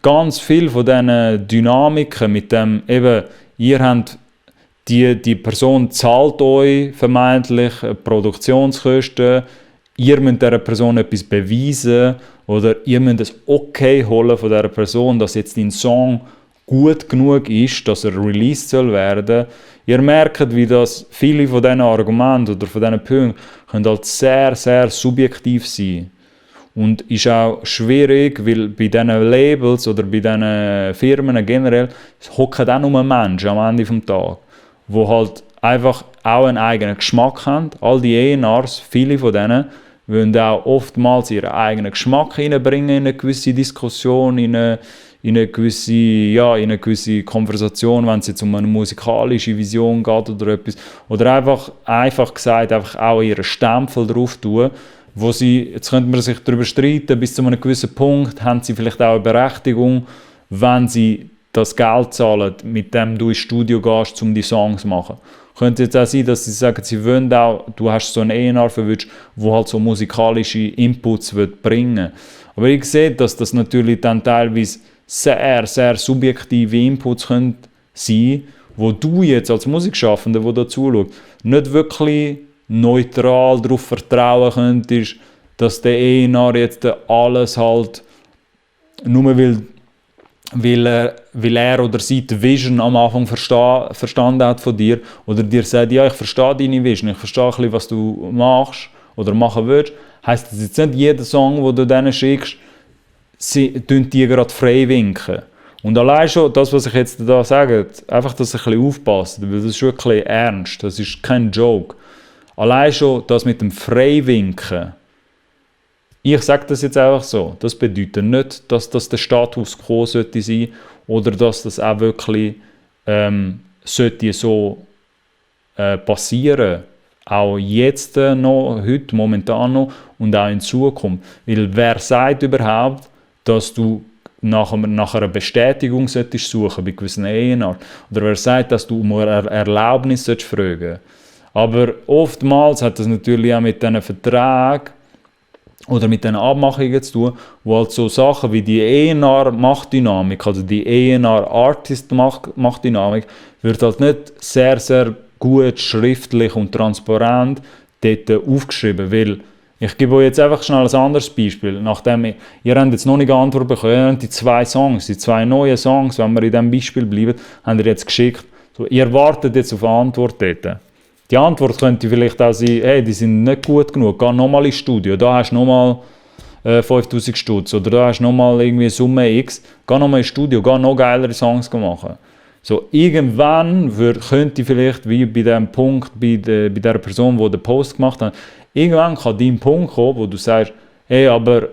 ganz viel von diesen Dynamiken mit dem, eben, ihr habt die Person zahlt euch vermeintlich Produktionskosten, ihr müsst dieser Person etwas beweisen oder ihr müsst es okay holen von dieser Person, dass jetzt dein Song gut genug ist, dass er released soll werden. Ihr merkt, wie das viele von diesen Argumenten oder von diesen Punkten können halt sehr, sehr subjektiv sein. Und ist auch schwierig, weil bei diesen Labels oder bei diesen Firmen generell hocken auch nur Menschen am Ende des Tages, die halt einfach auch einen eigenen Geschmack haben. All die A&Rs, viele von denen, wollen auch oftmals ihren eigenen Geschmack hineinbringen in eine gewisse Diskussion, in eine gewisse Konversation, wenn es jetzt um eine musikalische Vision geht oder etwas. Oder einfach gesagt, einfach auch ihren Stempel drauf tun, wo sie, jetzt könnte man sich darüber streiten, bis zu einem gewissen Punkt haben sie vielleicht auch eine Berechtigung, wenn sie das Geld zahlen, mit dem du ins Studio gehst, um die Songs zu machen. Könnte jetzt auch sein, dass sie sagen, sie wollen auch, du hast so einen A&R verwünscht, der halt so musikalische Inputs bringen will. Aber ich sehe, dass das natürlich dann teilweise sehr, sehr subjektive Inputs können sein, wo du jetzt als Musikschaffender, der da zuschaut, nicht wirklich neutral darauf vertrauen könntest, dass der A&R jetzt alles halt nur weil er oder sie die Vision am Anfang verstanden hat von dir oder dir sagt, ja, ich verstehe deine Vision, ich verstehe ein bisschen, was du machst oder machen willst, heisst das jetzt nicht, jeder Song, den du denen schickst, sie die gerade frei winken. Und allein schon das, was ich jetzt da sage, einfach, dass ich ein bisschen aufpasst, weil das ist wirklich ernst, das ist kein Joke. Allein schon das mit dem Freiwinken, ich sage das jetzt einfach so, das bedeutet nicht, dass das der Status quo sollte sein oder dass das auch wirklich sollte so passieren. Auch jetzt noch, heute, momentan noch und auch in Zukunft. Weil wer sagt überhaupt, dass du nach einer Bestätigung solltest suchen bei gewissen A&R? Oder wer sagt, dass du um eine Erlaubnis solltest fragen? Aber oftmals hat das natürlich auch mit diesen Verträgen oder mit diesen Abmachungen zu tun, wo halt so Sachen wie die A&R-Machtdynamik, also die A&R-Artist-Machtdynamik, wird halt nicht sehr, sehr gut, schriftlich und transparent dort aufgeschrieben, weil ich gebe euch jetzt einfach schnell ein anderes Beispiel. Nachdem ihr habt jetzt noch nicht Antwort bekommen, ihr habt die 2 Songs, die 2 neuen Songs, wenn wir in diesem Beispiel bleiben, habt ihr jetzt geschickt. So, ihr wartet jetzt auf eine Antwort dort. Die Antwort könnte vielleicht auch sein, hey, die sind nicht gut genug, geh nochmal ins Studio, da hast du nochmal 5000 Stutz oder da hast du nochmal irgendwie Summe X, geh nochmal ins Studio, geh noch geilere Songs machen. So, irgendwann könnte vielleicht, wie bei dem Punkt, bei der Person, die den Post gemacht hat, irgendwann kann dein Punkt kommen, wo du sagst, hey, aber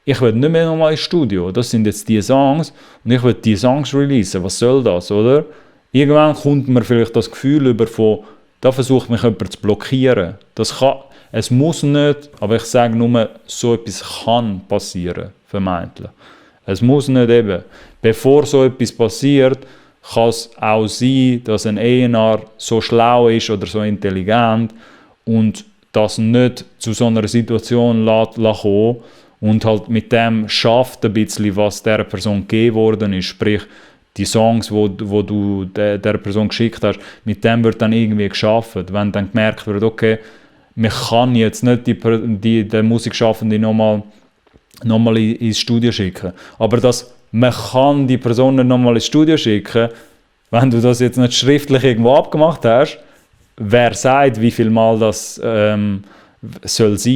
ich will nicht mehr nochmal ins Studio, das sind jetzt die Songs und ich will die Songs releasen, was soll das, oder? Irgendwann kommt mir vielleicht das Gefühl über von, da versucht mich jemand zu blockieren. Es muss nicht, aber ich sage nur, so etwas kann passieren, vermeintlich. Es muss nicht eben. Bevor so etwas passiert, kann es auch sein, dass ein A&R so schlau ist oder so intelligent und das nicht zu so einer Situation kommen und halt mit dem schafft ein bisschen, was dieser Person gegeben worden ist. Sprich, die Songs, wo du der Person geschickt hast, mit dem wird dann irgendwie geschaffen. Wenn dann gemerkt wird, okay, man kann jetzt nicht den Musikschaffenden nochmal ins Studio schicken. Aber man kann die Person nicht nochmal ins Studio schicken, wenn du das jetzt nicht schriftlich irgendwo abgemacht hast, wer sagt, wie viel Mal das soll sein.